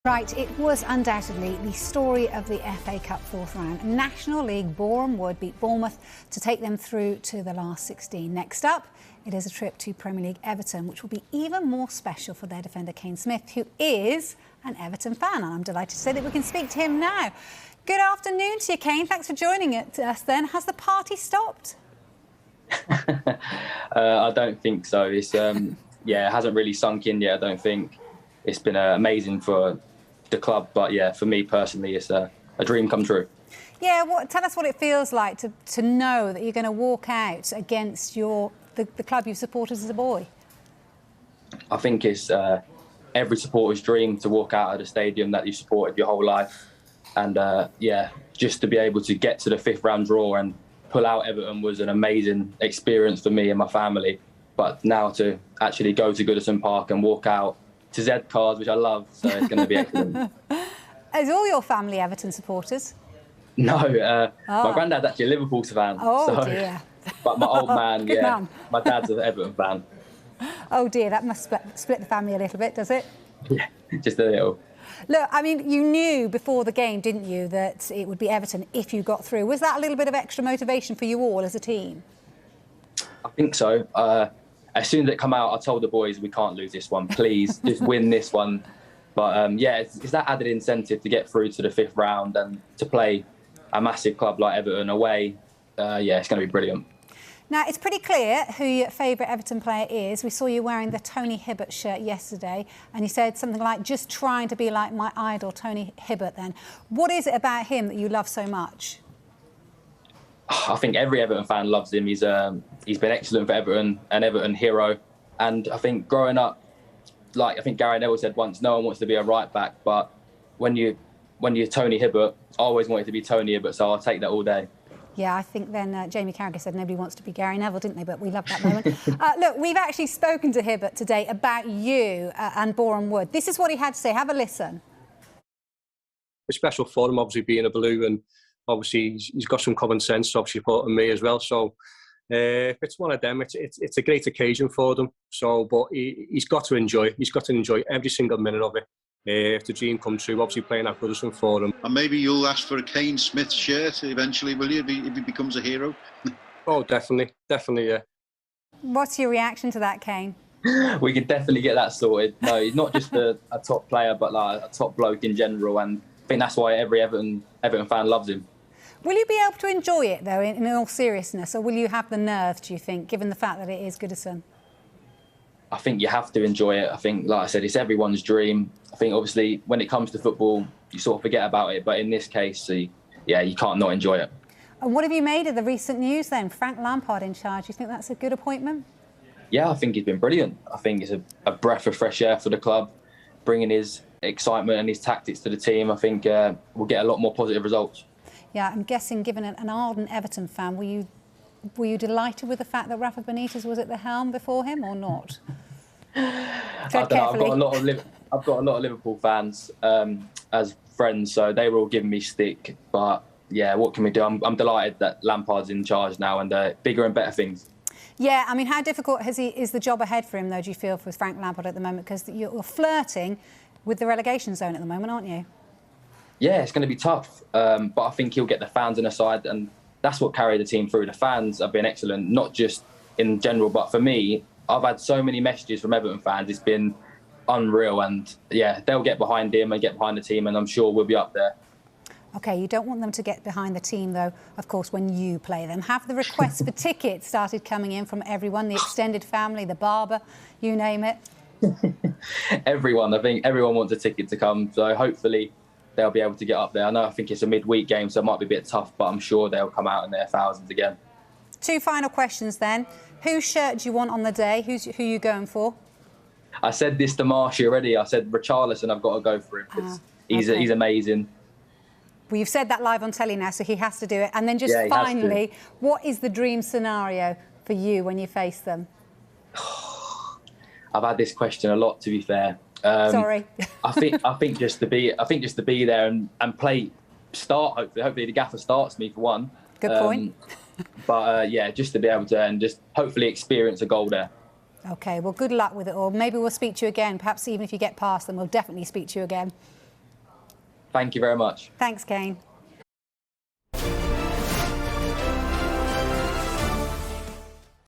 Right, it was undoubtedly the story of the FA Cup fourth round. National League Boreham Wood beat Bournemouth to take them through to the last 16. Next up, it is a trip to Premier League Everton, which will be even more special for their defender Kane Smith, who is an Everton fan. And I'm delighted to say that we can speak to him now. Good afternoon to you, Kane. Thanks for joining us then. Has the party stopped? I don't think so. It's it hasn't really sunk in yet. I don't think. It's been amazing for the club, but yeah, for me personally, it's a dream come true. Yeah, tell us what it feels like to know that you're going to walk out against the club you've supported as a boy. I think it's every supporter's dream to walk out of the stadium that you supported your whole life, and just to be able to get to the fifth round draw and pull out Everton was an amazing experience for me and my family. But now to actually go to Goodison Park and walk out to Z cars, which I love, so it's going to be excellent. Is all your family Everton supporters? No, my granddad's actually a Liverpool fan. Oh, dear. But my old man, man. My dad's an Everton fan. Oh dear, that must split the family a little bit, does it? Yeah, just a little. Look, I mean, you knew before the game, didn't you, that it would be Everton if you got through. Was that a little bit of extra motivation for you all as a team? I think so. As soon as it come out, I told the boys, we can't lose this one. Please, just win this one. But it's that added incentive to get through to the fifth round and to play a massive club like Everton away. It's going to be brilliant. Now, it's pretty clear who your favourite Everton player is. We saw you wearing the Tony Hibbert shirt yesterday, and you said something like, just trying to be like my idol, Tony Hibbert, then. What is it about him that you love so much? I think every Everton fan loves him. He's been excellent for Everton, an Everton hero. And I think growing up, like I think Gary Neville said once, no one wants to be a right back, but when you're Tony Hibbert, I always wanted to be Tony Hibbert, so I'll take that all day. Yeah, I think then Jamie Carragher said nobody wants to be Gary Neville, didn't they? But we love that moment. Look, we've actually spoken to Hibbert today about you and Boreham Wood. This is what he had to say. Have a listen. It's special for him, obviously, being a Blue, and obviously he's got some common sense, obviously, supporting me as well. So it's one of them. It's a great occasion for them. So, but he's got to enjoy. He's got to enjoy every single minute of it. If the dream comes true, obviously playing at Goodison for him. And maybe you'll ask for a Kane Smith shirt eventually, will you, if he becomes a hero? Oh, definitely, yeah. What's your reaction to that, Kane? We can definitely get that sorted. No, he's not just a top player, but like a top bloke in general, and I think that's why every Everton fan loves him. Will you be able to enjoy it, though, in all seriousness, or will you have the nerve, do you think, given the fact that it is Goodison? I think you have to enjoy it. I think, like I said, it's everyone's dream. I think, obviously, when it comes to football, you sort of forget about it. But in this case, you can't not enjoy it. And what have you made of the recent news, then? Frank Lampard in charge. Do you think that's a good appointment? Yeah, I think he's been brilliant. I think it's a breath of fresh air for the club, bringing his excitement and his tactics to the team. I think we'll get a lot more positive results. Yeah, I'm guessing, given an ardent Everton fan, were you delighted with the fact that Rafa Benitez was at the helm before him, or not? I don't know. I've got a lot of Liverpool fans as friends, so they were all giving me stick. But yeah, what can we do? I'm delighted that Lampard's in charge now, and bigger and better things. Yeah, I mean, how difficult is the job ahead for him, though, do you feel, for Frank Lampard at the moment? Because you're flirting with the relegation zone at the moment, aren't you? Yeah, it's going to be tough, but I think he'll get the fans on his side, and that's what carried the team through. The fans have been excellent, not just in general, but for me, I've had so many messages from Everton fans. It's been unreal, and yeah, they'll get behind him and get behind the team, and I'm sure we'll be up there. OK, you don't want them to get behind the team, though, of course, when you play them. Have the requests for tickets started coming in from everyone, the extended family, the barber, you name it? Everyone. I think everyone wants a ticket to come, so hopefully they'll be able to get up there. I think it's a midweek game, so it might be a bit tough, but I'm sure they'll come out in their thousands again. Two final questions then. Whose shirt do you want on the day? Who are you going for? I said this to Marshy already. I said Richarlison, I've got to go for him because he's amazing. Well, you've said that live on telly now, so he has to do it. And then just finally, what is the dream scenario for you when you face them? I've had this question a lot, to be fair. Sorry. I think just to be there and play, start. Hopefully the gaffer starts me for one. Good point. But just to be able to and just hopefully experience a goal there. OK, well, good luck with it all. Maybe we'll speak to you again. Perhaps even if you get past them, we'll definitely speak to you again. Thank you very much. Thanks, Kane.